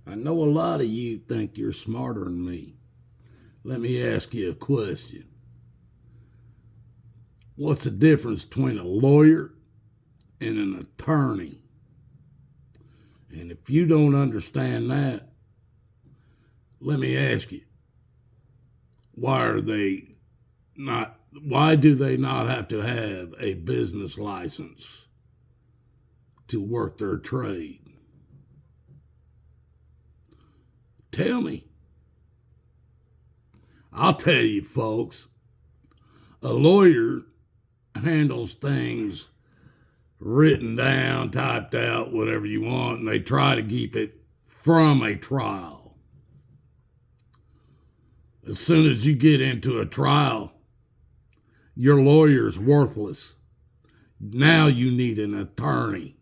I know a lot of you think you're smarter than me. Let me ask you a question. What's the difference between a lawyer and an attorney? And if you don't understand that, let me ask you, why do they not have to have a business license to work their trade? Tell me. I'll tell you, folks. A lawyer handles things written down, typed out, whatever you want, and they try to keep it from a trial. As soon as you get into a trial, your lawyer's worthless. Now you need an attorney.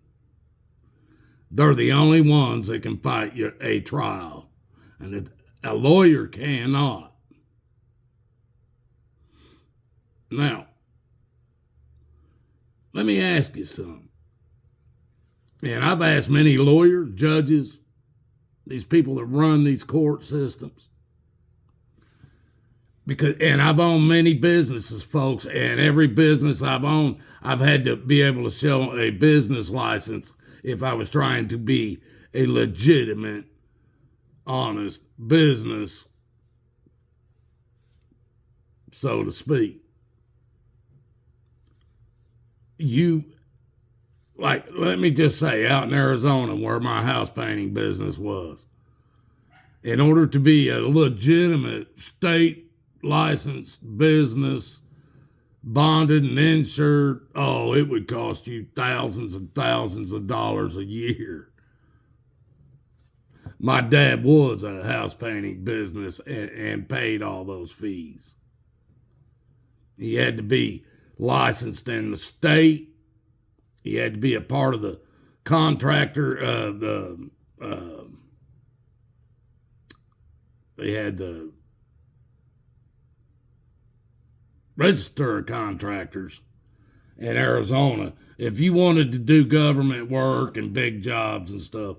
They're the only ones that can fight a trial, and a lawyer cannot. Now, let me ask you something. And I've asked many lawyers, judges, these people that run these court systems. And I've owned many businesses, folks, and every business I've owned, I've had to be able to show a business license if I was trying to be a legitimate, honest business, so to speak. Let me just say, out in Arizona where my house painting business was, in order to be a legitimate state licensed business, bonded and insured, it would cost you thousands and thousands of dollars a year. My dad was a house painting business and paid all those fees. He had to be licensed in the state. He had to be a part of the contractor, they had the register of contractors in Arizona. If you wanted to do government work and big jobs and stuff,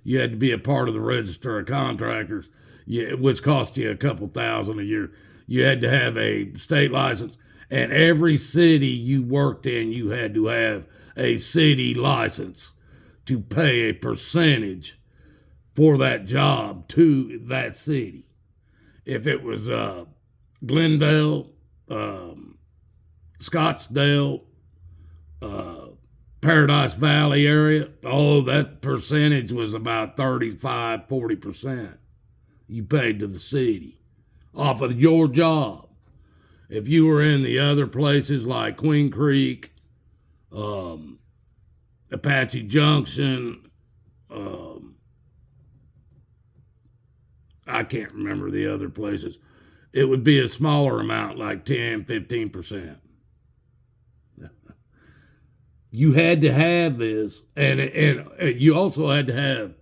you had to be a part of the register of contractors, which cost you a couple thousand a year. You had to have a state license. And every city you worked in, you had to have a city license to pay a percentage for that job to that city. If it was Glendale, Scottsdale, Paradise Valley area, that percentage was about 35, 40%. You paid to the city off of your job. If you were in the other places like Queen Creek, Apache Junction, I can't remember the other places, it would be a smaller amount, like 10, 15%. You had to have this, and you also had to have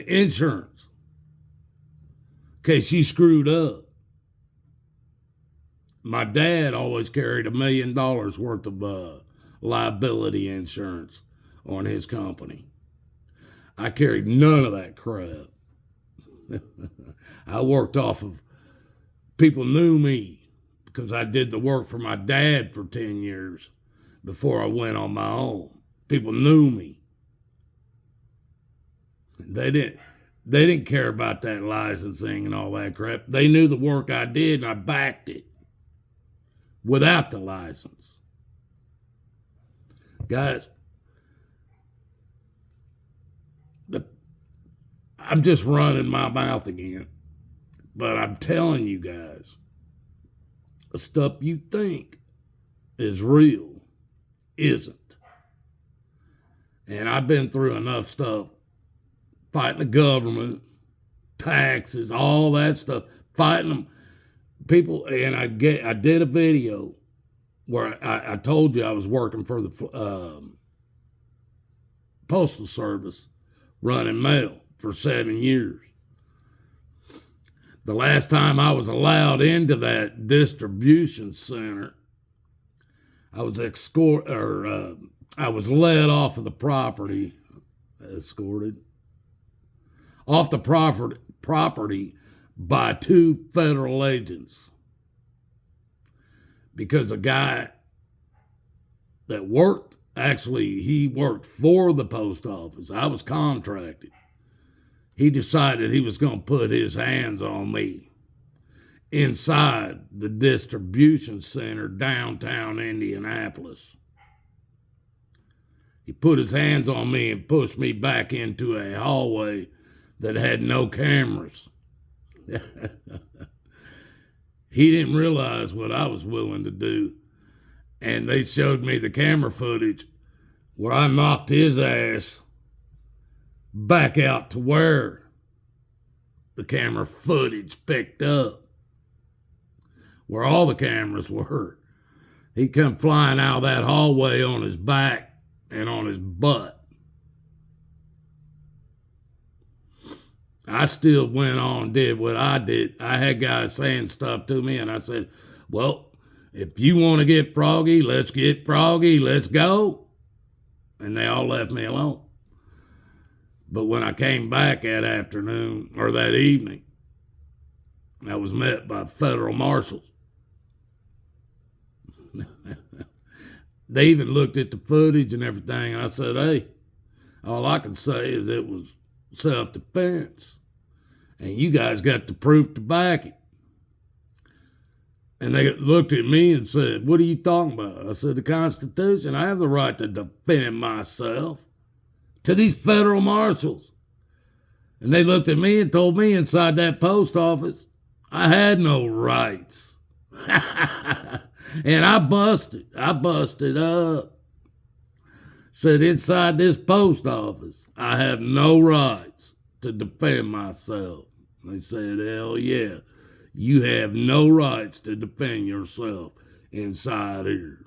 insurance in case you screwed up. My dad always carried $1 million worth of liability insurance on his company. I carried none of that crap. I worked off of, people knew me because I did the work for my dad for 10 years before I went on my own. People knew me. They didn't care about that licensing and all that crap. They knew the work I did and I backed it without the license. Guys, I'm just running my mouth again, but I'm telling you guys, the stuff you think is real isn't. And I've been through enough stuff, fighting the government, taxes, all that stuff, fighting them. People, and I did a video where I told you I was working for the Postal Service, running mail for 7 years. The last time I was allowed into that distribution center, I was I was led off of the property escorted off the property by 2 federal agents because a guy that worked, actually, he worked for the post office. I was contracted. He decided he was going to put his hands on me inside the distribution center downtown Indianapolis. He put his hands on me and pushed me back into a hallway that had no cameras. He didn't realize what I was willing to do. And they showed me the camera footage where I knocked his ass back out to where the camera footage picked up, where all the cameras were. He come flying out of that hallway on his back and on his butt. I still went on and did what I did. I had guys saying stuff to me, and I said, well, if you want to get froggy, let's get froggy. Let's go. And they all left me alone. But when I came back that afternoon, or that evening, I was met by federal marshals. They even looked at the footage and everything. And I said, hey, all I can say is it was self-defense. And you guys got the proof to back it. And they looked at me and said, what are you talking about? I said, the Constitution. I have the right to defend myself. To these federal marshals. And they looked at me and told me inside that post office I had no rights. And I busted up. Said inside this post office I have no rights to defend myself. They said, hell yeah, you have no rights to defend yourself inside here.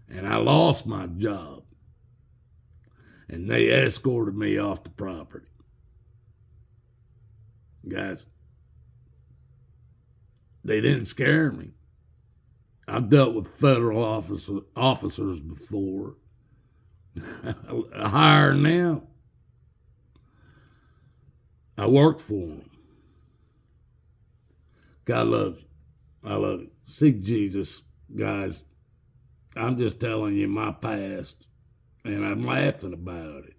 And I lost my job. And they escorted me off the property. Guys, they didn't scare me. I've dealt with federal officers before. Higher than them. I worked for them. God loves you. I love you. Seek Jesus, guys. I'm just telling you my past. And I'm laughing about it.